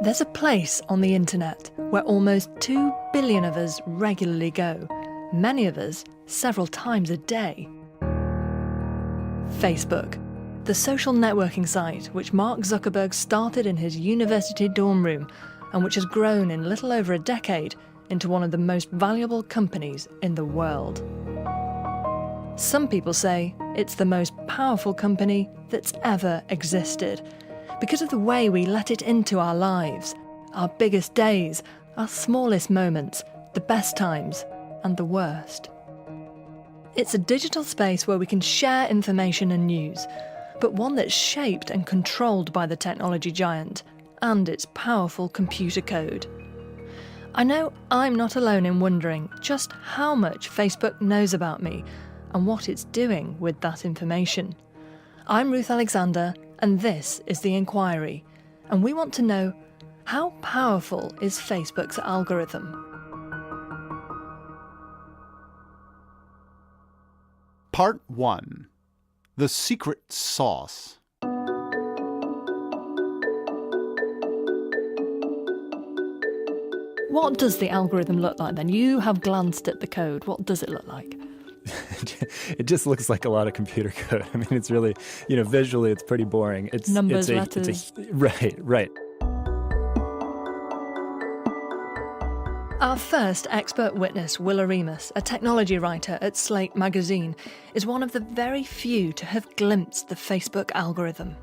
There's a place on the internet where almost 2 billion of us regularly go, many of us several times a day. Facebook, the social networking site which Mark Zuckerberg started in his university dorm room and which has grown in little over a decade into one of the most valuable companies in the world. Some people say it's the most powerful company that's ever existed because of the way we let it into our lives, our biggest days, our smallest moments, the best times and the worst. It's a digital space where we can share information and news, but one that's shaped and controlled by the technology giant and its powerful computer code. I know I'm not alone in wondering just how much Facebook knows about me and what it's doing with that information. I'm Ruth Alexander, and this is The Inquiry, and we want to know, how powerful is Facebook's algorithm? Part 1. The Secret Sauce. What does the algorithm look like then? You have glanced at the code. What does it look like? It just looks like a lot of computer code. I mean, it's really, visually it's pretty boring. It's numbers, letters. Right. Our first expert witness, Willa Remus, a technology writer at Slate magazine, is one of the very few to have glimpsed the Facebook algorithm.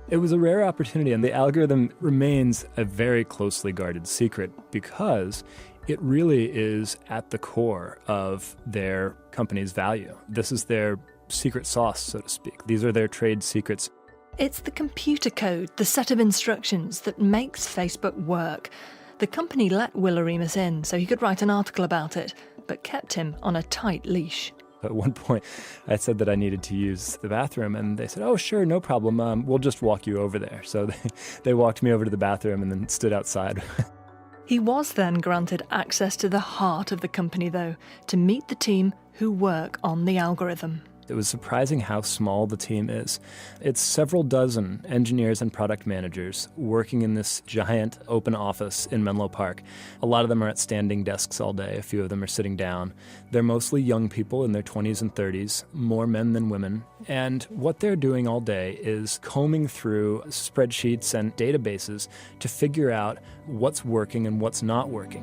It was a rare opportunity, and the algorithm remains a very closely guarded secret because it really is at the core of their company's value. This is their secret sauce, so to speak. These are their trade secrets. It's the computer code, the set of instructions that makes Facebook work. The company let Willa Remus in so he could write an article about it, but kept him on a tight leash. At one point, I said that I needed to use the bathroom, and they said, "Oh, sure, no problem. We'll just walk you over there." So they walked me over to the bathroom and then stood outside. He was then granted access to the heart of the company, though, to meet the team who work on the algorithm. It was surprising how small the team is. It's several dozen engineers and product managers working in this giant open office in Menlo Park. A lot of them are at standing desks all day. A few of them are sitting down. They're mostly young people in their 20s and 30s, more men than women. And what they're doing all day is combing through spreadsheets and databases to figure out what's working and what's not working.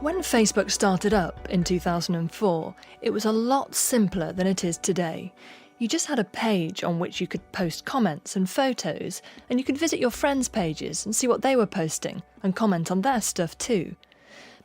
When Facebook started up in 2004, it was a lot simpler than it is today. You just had a page on which you could post comments and photos, and you could visit your friends' pages and see what they were posting and comment on their stuff too.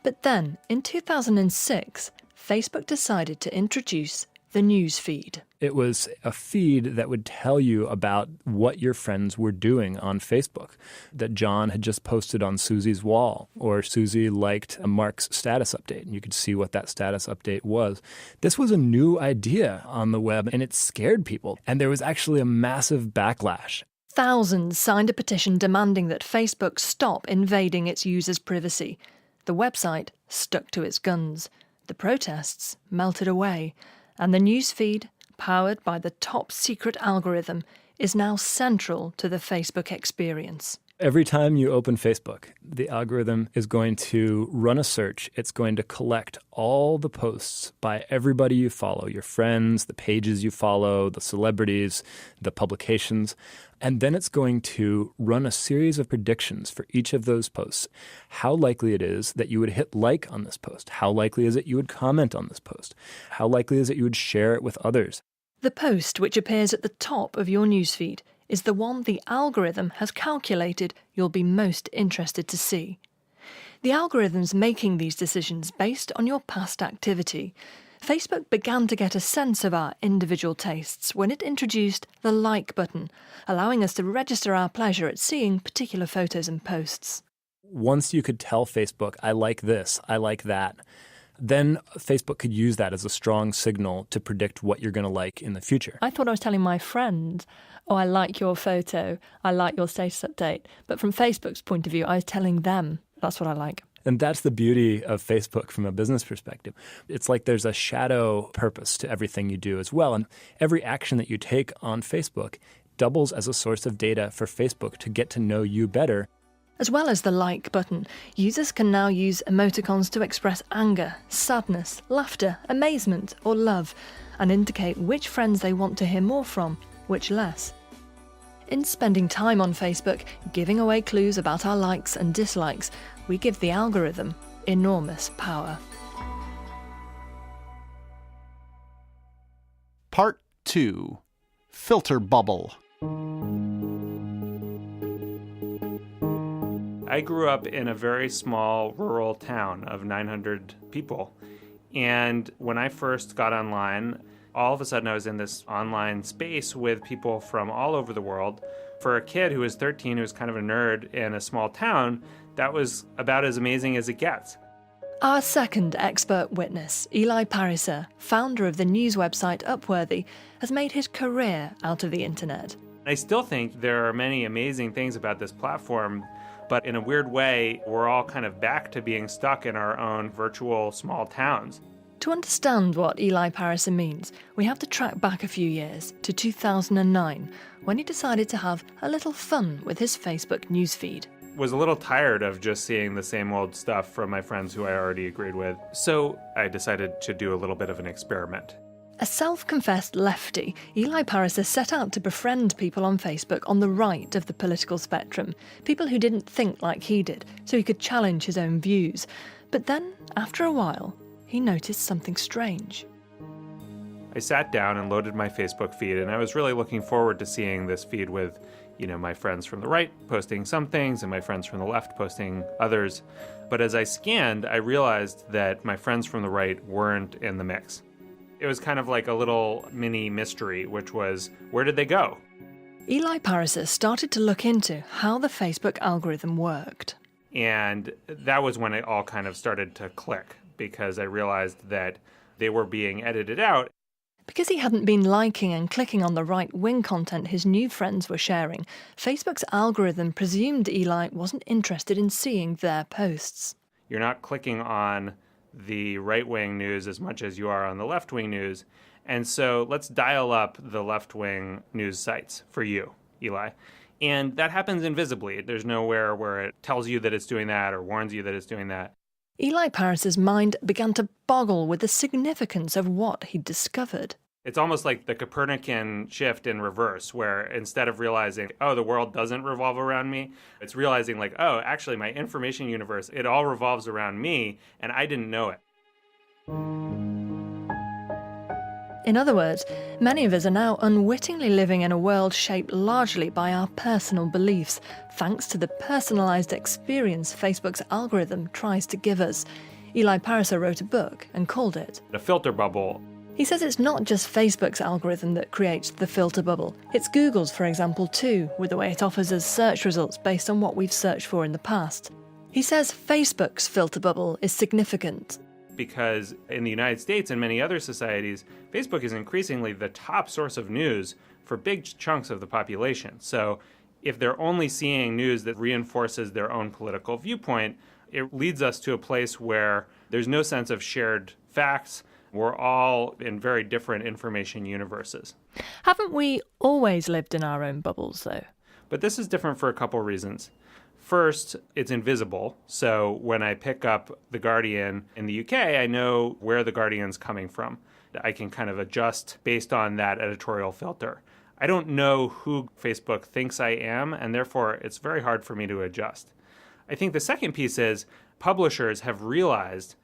But then, in 2006, Facebook decided to introduce the news feed. It was a feed that would tell you about what your friends were doing on Facebook, that John had just posted on Susie's wall, or Susie liked Mark's status update, and you could see what that status update was. This was a new idea on the web, and it scared people, and there was actually a massive backlash. Thousands signed a petition demanding that Facebook stop invading its users' privacy. The website stuck to its guns. The protests melted away, and the newsfeed, powered by the top-secret algorithm, is now central to the Facebook experience. Every time you open Facebook, the algorithm is going to run a search. It's going to collect all the posts by everybody you follow, your friends, the pages you follow, the celebrities, the publications. And then it's going to run a series of predictions for each of those posts. How likely it is that you would hit like on this post? How likely is it you would comment on this post? How likely is it you would share it with others? The post which appears at the top of your newsfeed is the one the algorithm has calculated you'll be most interested to see. The algorithm's making these decisions based on your past activity. Facebook began to get a sense of our individual tastes when it introduced the like button, allowing us to register our pleasure at seeing particular photos and posts. Once you could tell Facebook, I like this, I like that, then Facebook could use that as a strong signal to predict what you're going to like in the future. I thought I was telling my friend, oh, I like your photo, I like your status update. But from Facebook's point of view, I was telling them, that's what I like. And that's the beauty of Facebook from a business perspective. It's like there's a shadow purpose to everything you do as well. And every action that you take on Facebook doubles as a source of data for Facebook to get to know you better. As well as the like button, users can now use emoticons to express anger, sadness, laughter, amazement, or love, and indicate which friends they want to hear more from, which less. In spending time on Facebook, giving away clues about our likes and dislikes, we give the algorithm enormous power. Part 2. Filter Bubble. I grew up in a very small rural town of 900 people. And when I first got online, all of a sudden I was in this online space with people from all over the world. For a kid who was 13, who was kind of a nerd in a small town, that was about as amazing as it gets. Our second expert witness, Eli Pariser, founder of the news website Upworthy, has made his career out of the internet. I still think there are many amazing things about this platform, but in a weird way, we're all kind of back to being stuck in our own virtual small towns. To understand what Eli Pariser means, we have to track back a few years to 2009, when he decided to have a little fun with his Facebook newsfeed. Was a little tired of just seeing the same old stuff from my friends who I already agreed with, so I decided to do a little bit of an experiment. A self-confessed lefty, Eli Pariser set out to befriend people on Facebook on the right of the political spectrum, people who didn't think like he did, so he could challenge his own views. But then, after a while, he noticed something strange. I sat down and loaded my Facebook feed, and I was really looking forward to seeing this feed with, my friends from the right posting some things and my friends from the left posting others. But as I scanned, I realized that my friends from the right weren't in the mix. It was kind of like a little mini mystery, which was, where did they go? Eli Pariser started to look into how the Facebook algorithm worked. And that was when it all kind of started to click, because I realized that they were being edited out. Because he hadn't been liking and clicking on the right-wing content his new friends were sharing, Facebook's algorithm presumed Eli wasn't interested in seeing their posts. You're not clicking on the right-wing news as much as you are on the left-wing news. And so let's dial up the left-wing news sites for you, Eli. And that happens invisibly. There's nowhere where it tells you that it's doing that or warns you that it's doing that. Eli Pariser's mind began to boggle with the significance of what he'd discovered. It's almost like the Copernican shift in reverse, where instead of realizing, oh, the world doesn't revolve around me, it's realizing like, oh, actually my information universe, it all revolves around me, and I didn't know it. In other words, many of us are now unwittingly living in a world shaped largely by our personal beliefs, thanks to the personalised experience Facebook's algorithm tries to give us. Eli Pariser wrote a book and called it The Filter Bubble. He says it's not just Facebook's algorithm that creates the filter bubble. It's Google's, for example, too, with the way it offers us search results based on what we've searched for in the past. He says Facebook's filter bubble is significant because in the United States and many other societies, Facebook is increasingly the top source of news for big chunks of the population. So if they're only seeing news that reinforces their own political viewpoint, it leads us to a place where there's no sense of shared facts. We're all in very different information universes. Haven't we always lived in our own bubbles, though? But this is different for a couple reasons. First, it's invisible. So when I pick up The Guardian in the UK, I know where The Guardian's coming from. I can kind of adjust based on that editorial filter. I don't know who Facebook thinks I am, and therefore it's very hard for me to adjust. I think the second piece is publishers have realized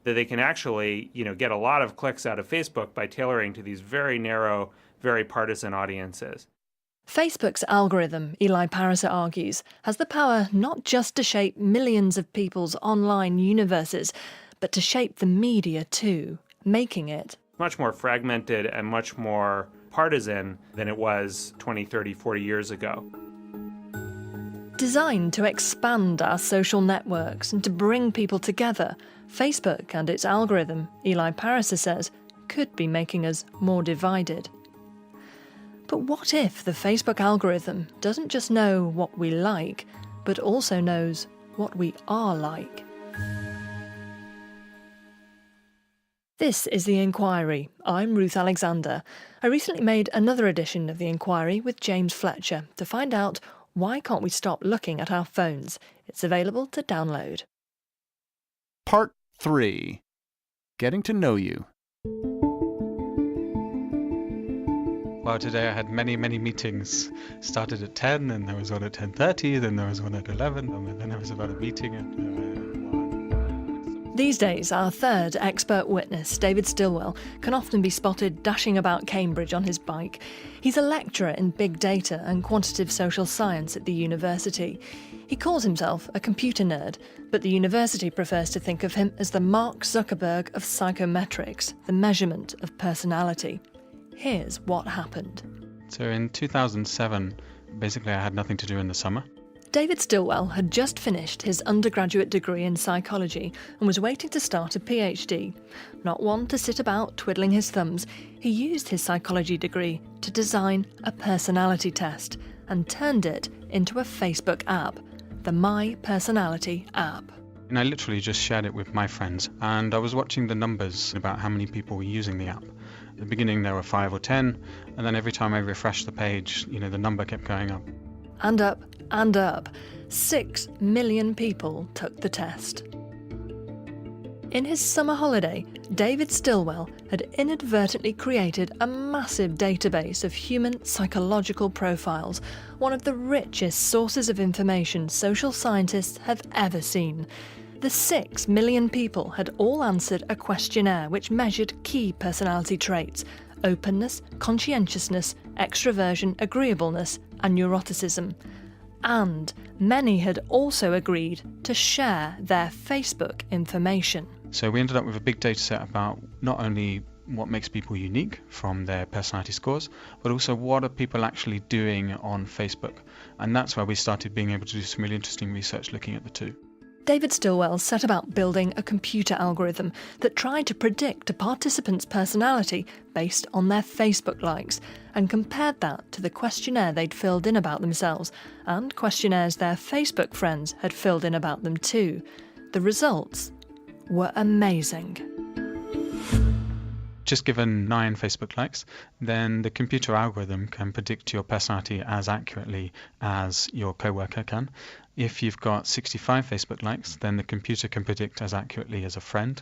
that they can actually, get a lot of clicks out of Facebook by tailoring to these very narrow, very partisan audiences. Facebook's algorithm, Eli Pariser argues, has the power not just to shape millions of people's online universes, but to shape the media too, making it much more fragmented and much more partisan than it was 20, 30, 40 years ago. Designed to expand our social networks and to bring people together, Facebook and its algorithm, Eli Pariser says, could be making us more divided. But what if the Facebook algorithm doesn't just know what we like, but also knows what we are like? This is The Inquiry. I'm Ruth Alexander. I recently made another edition of The Inquiry with James Fletcher to find out why can't we stop looking at our phones. It's available to download. Part 3. Getting to know you. Well, today I had many meetings. Started at 10, and there was one at 10:30, then there was one at 11, and then there was about a meeting at 1. These days, our third expert witness, David Stilwell, can often be spotted dashing about Cambridge on his bike. He's a lecturer in big data and quantitative social science at the university. He calls himself a computer nerd, but the university prefers to think of him as the Mark Zuckerberg of psychometrics, the measurement of personality. Here's what happened. So in 2007, basically I had nothing to do in the summer. David Stilwell had just finished his undergraduate degree in psychology and was waiting to start a PhD. Not one to sit about twiddling his thumbs, he used his psychology degree to design a personality test and turned it into a Facebook app, the My Personality app. And I literally just shared it with my friends, and I was watching the numbers about how many people were using the app. At the beginning there were 5 or 10, and then every time I refreshed the page, the number kept going up. And up and up. 6 million people took the test. In his summer holiday, David Stilwell had inadvertently created a massive database of human psychological profiles, one of the richest sources of information social scientists have ever seen. The 6 million people had all answered a questionnaire which measured key personality traits: openness, conscientiousness, extroversion, agreeableness, and neuroticism. And many had also agreed to share their Facebook information. So we ended up with a big data set about not only what makes people unique from their personality scores, but also what are people actually doing on Facebook. And that's where we started being able to do some really interesting research looking at the two. David Stilwell set about building a computer algorithm that tried to predict a participant's personality based on their Facebook likes and compared that to the questionnaire they'd filled in about themselves and questionnaires their Facebook friends had filled in about them too. The results were amazing. Just given 9 Facebook likes, then the computer algorithm can predict your personality as accurately as your coworker can. If you've got 65 Facebook likes, then the computer can predict as accurately as a friend.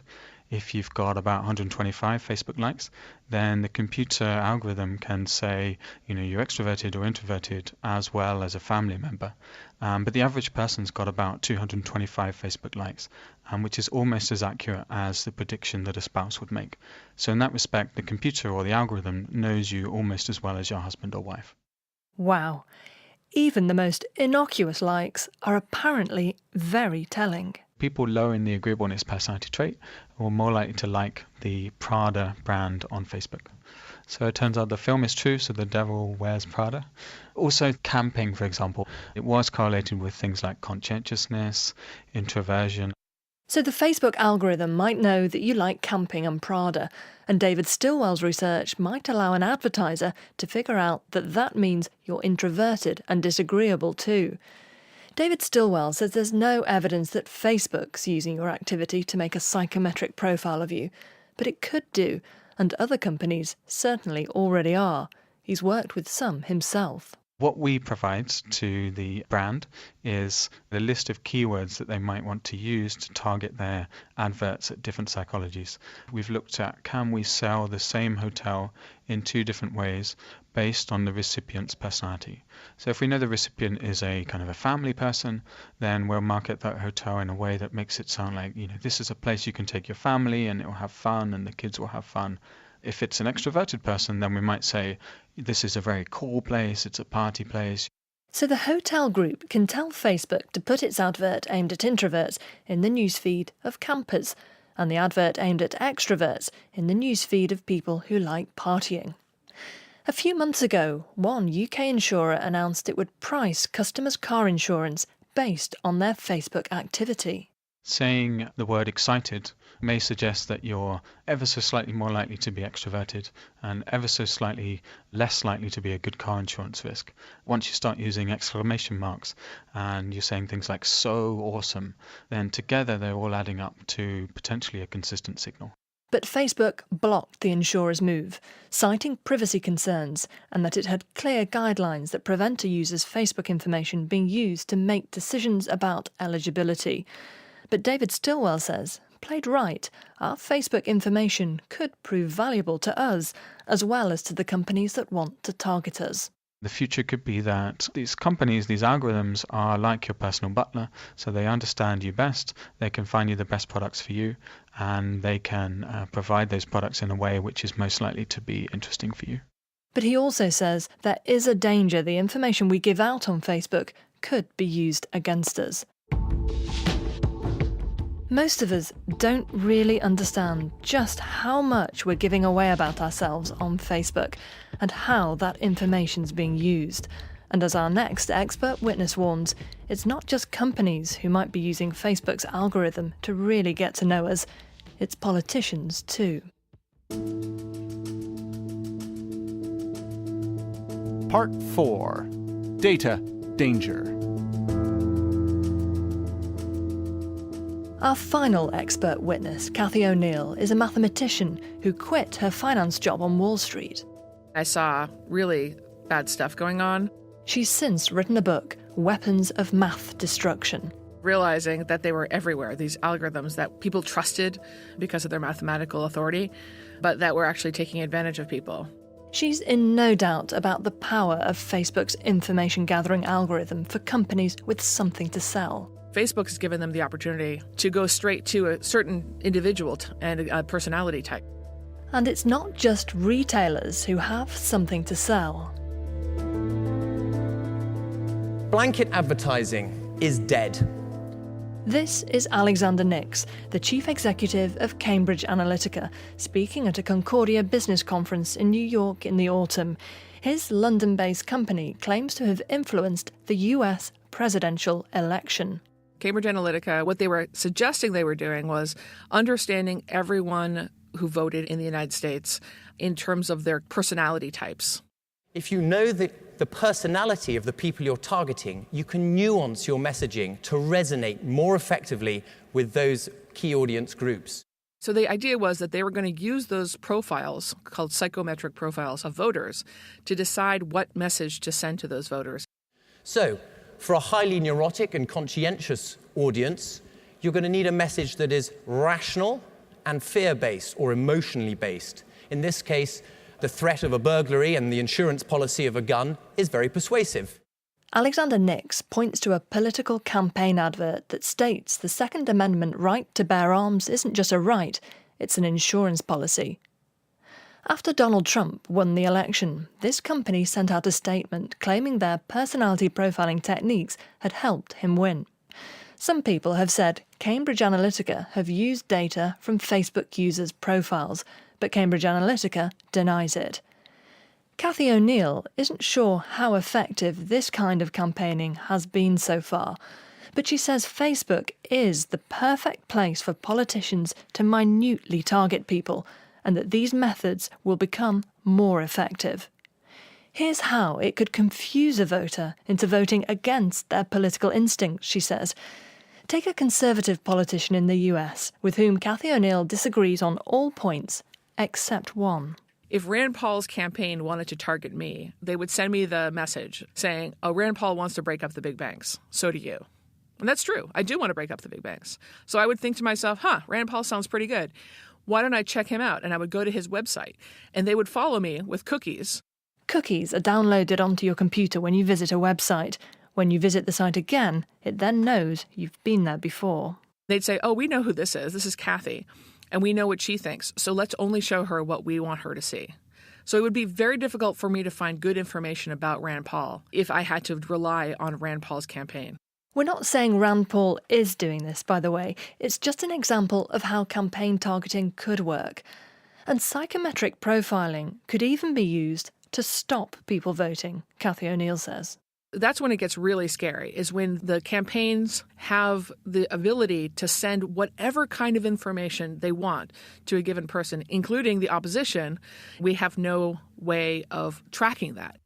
If you've got about 125 Facebook likes, then the computer algorithm can say, you're extroverted or introverted as well as a family member. But the average person's got about 225 Facebook likes, which is almost as accurate as the prediction that a spouse would make. So in that respect, the computer or the algorithm knows you almost as well as your husband or wife. Wow. Even the most innocuous likes are apparently very telling. People low in the agreeableness personality trait are more likely to like the Prada brand on Facebook. So it turns out the film is true, so the devil wears Prada. Also camping, for example, it was correlated with things like conscientiousness, introversion. So the Facebook algorithm might know that you like camping and Prada, and David Stilwell's research might allow an advertiser to figure out that that means you're introverted and disagreeable too. David Stilwell says there's no evidence that Facebook's using your activity to make a psychometric profile of you, but it could do, and other companies certainly already are. He's worked with some himself. What we provide to the brand is the list of keywords that they might want to use to target their adverts at different psychologies. We've looked at, can we sell the same hotel in 2 different ways based on the recipient's personality? So if we know the recipient is a kind of a family person, then we'll market that hotel in a way that makes it sound like, this is a place you can take your family and it will have fun and the kids will have fun. If it's an extroverted person, then we might say, this is a very cool place, it's a party place. So the hotel group can tell Facebook to put its advert aimed at introverts in the newsfeed of campers, and the advert aimed at extroverts in the newsfeed of people who like partying. A few months ago, one UK insurer announced it would price customers' car insurance based on their Facebook activity. Saying the word excited may suggest that you're ever so slightly more likely to be extroverted and ever so slightly less likely to be a good car insurance risk. Once you start using exclamation marks and you're saying things like so awesome, then together they're all adding up to potentially a consistent signal. But Facebook blocked the insurer's move, citing privacy concerns and that it had clear guidelines that prevent a user's Facebook information being used to make decisions about eligibility. But David Stilwell says, played right, our Facebook information could prove valuable to us, as well as to the companies that want to target us. The future could be that these companies, these algorithms are like your personal butler, so they understand you best, they can find you the best products for you, and they can provide those products in a way which is most likely to be interesting for you. But he also says there is a danger the information we give out on Facebook could be used against us. Most of us don't really understand just how much we're giving away about ourselves on Facebook and how that information's being used. And as our next expert witness warns, it's not just companies who might be using Facebook's algorithm to really get to know us, it's politicians too. Part 4. Data Danger. Our final expert witness, Cathy O'Neil, is a mathematician who quit her finance job on Wall Street. I saw really bad stuff going on. She's since written a book, Weapons of Math Destruction. Realizing that they were everywhere, these algorithms that people trusted because of their mathematical authority, but that were actually taking advantage of people. She's in no doubt about the power of Facebook's information gathering algorithm for companies with something to sell. Facebook has given them the opportunity to go straight to a certain individual and a personality type. And it's not just retailers who have something to sell. Blanket advertising is dead. This is Alexander Nix, the chief executive of Cambridge Analytica, speaking at a Concordia business conference in New York in the autumn. His London-based company claims to have influenced the US presidential election. Cambridge Analytica, what they were suggesting they were doing was understanding everyone who voted in the United States in terms of their personality types. If you know the personality of the people you're targeting, you can nuance your messaging to resonate more effectively with those key audience groups. So the idea was that they were going to use those profiles, called psychometric profiles of voters, to decide what message to send to those voters. So, for a highly neurotic and conscientious audience, you're going to need a message that is rational and fear-based or emotionally based. In this case, the threat of a burglary and the insurance policy of a gun is very persuasive. Alexander Nix points to a political campaign advert that states the Second Amendment right to bear arms isn't just a right, it's an insurance policy. After Donald Trump won the election, this company sent out a statement claiming their personality profiling techniques had helped him win. Some people have said Cambridge Analytica have used data from Facebook users' profiles, but Cambridge Analytica denies it. Cathy O'Neil isn't sure how effective this kind of campaigning has been so far, but she says Facebook is the perfect place for politicians to minutely target people, and that these methods will become more effective. Here's how it could confuse a voter into voting against their political instincts, she says. Take a conservative politician in the US with whom Cathy O'Neil disagrees on all points except one. If Rand Paul's campaign wanted to target me, they would send me the message saying, oh, Rand Paul wants to break up the big banks. So do you. And that's true. I do want to break up the big banks. So I would think to myself, Rand Paul sounds pretty good. Why don't I check him out? And I would go to his website, and they would follow me with cookies. Cookies are downloaded onto your computer when you visit a website. When you visit the site again, it then knows you've been there before. They'd say, oh, we know who this is. This is Cathy, and we know what she thinks, so let's only show her what we want her to see. So it would be very difficult for me to find good information about Rand Paul if I had to rely on Rand Paul's campaign. We're not saying Rand Paul is doing this, by the way. It's just an example of how campaign targeting could work. And psychometric profiling could even be used to stop people voting, Cathy O'Neil says. That's when it gets really scary, is when the campaigns have the ability to send whatever kind of information they want to a given person, including the opposition. We have no way of tracking that.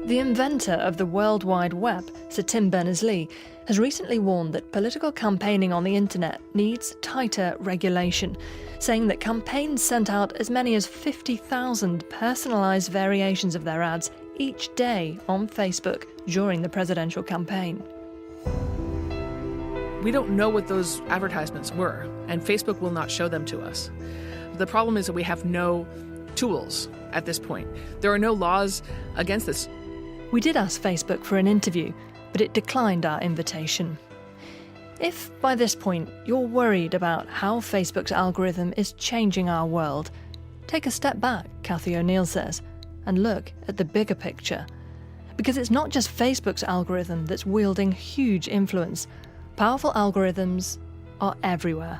The inventor of the World Wide Web, Sir Tim Berners-Lee, has recently warned that political campaigning on the internet needs tighter regulation, saying that campaigns sent out as many as 50,000 personalised variations of their ads each day on Facebook during the presidential campaign. We don't know what those advertisements were, and Facebook will not show them to us. The problem is that we have no tools at this point. There are no laws against this. We did ask Facebook for an interview, but it declined our invitation. If by this point you're worried about how Facebook's algorithm is changing our world, take a step back, Cathy O'Neil says, and look at the bigger picture. Because it's not just Facebook's algorithm that's wielding huge influence. Powerful algorithms are everywhere.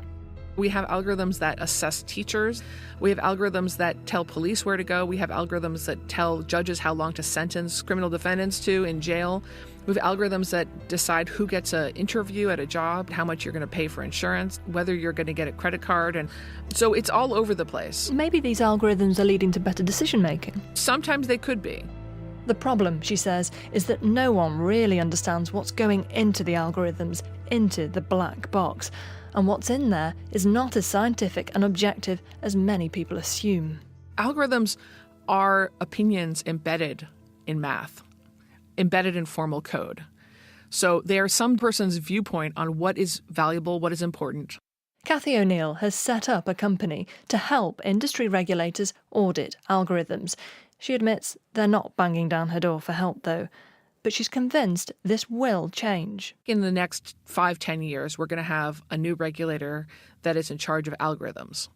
We have algorithms that assess teachers. We have algorithms that tell police where to go. We have algorithms that tell judges how long to sentence criminal defendants to in jail. We have algorithms that decide who gets an interview at a job, how much you're going to pay for insurance, whether you're going to get a credit card. And so it's all over the place. Maybe these algorithms are leading to better decision making. Sometimes they could be. The problem, she says, is that no one really understands what's going into the algorithms, into the black box. And what's in there is not as scientific and objective as many people assume. Algorithms are opinions embedded in math, embedded in formal code. So they are some person's viewpoint on what is valuable, what is important. Cathy O'Neil has set up a company to help industry regulators audit algorithms. She admits they're not banging down her door for help, though. But she's convinced this will change. In the next 5-10 years, we're going to have a new regulator that is in charge of algorithms,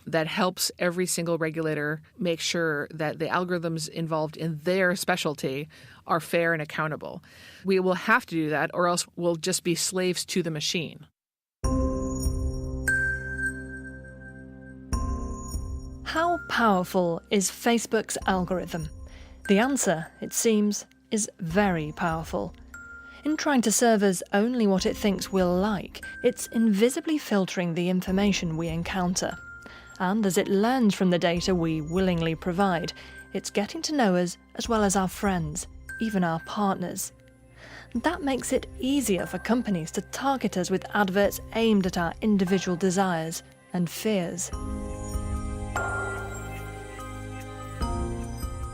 that helps every single regulator make sure that the algorithms involved in their specialty are fair and accountable. We will have to do that, or else we'll just be slaves to the machine. How powerful is Facebook's algorithm? The answer, it seems, is very powerful. In trying to serve us only what it thinks we'll like, it's invisibly filtering the information we encounter. And as it learns from the data we willingly provide, it's getting to know us as well as our friends, even our partners. That makes it easier for companies to target us with adverts aimed at our individual desires and fears.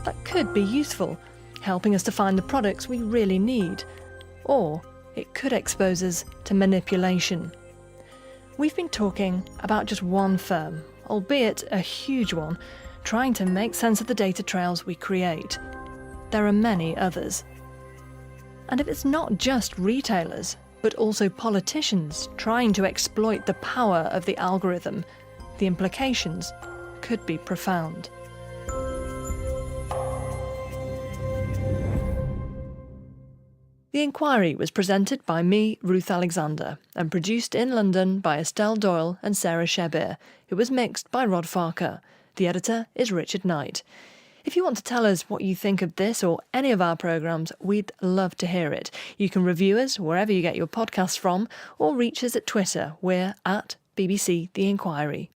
That could be useful, helping us to find the products we really need. Or it could expose us to manipulation. We've been talking about just one firm, albeit a huge one, trying to make sense of the data trails we create. There are many others. And if it's not just retailers, but also politicians trying to exploit the power of the algorithm, the implications could be profound. The Inquiry was presented by me, Ruth Alexander, and produced in London by Estelle Doyle and Sarah Shebbear. It was mixed by Rod Farker. The editor is Richard Knight. If you want to tell us what you think of this or any of our programmes, we'd love to hear it. You can review us wherever you get your podcasts from, or reach us at Twitter. We're at BBC The Inquiry.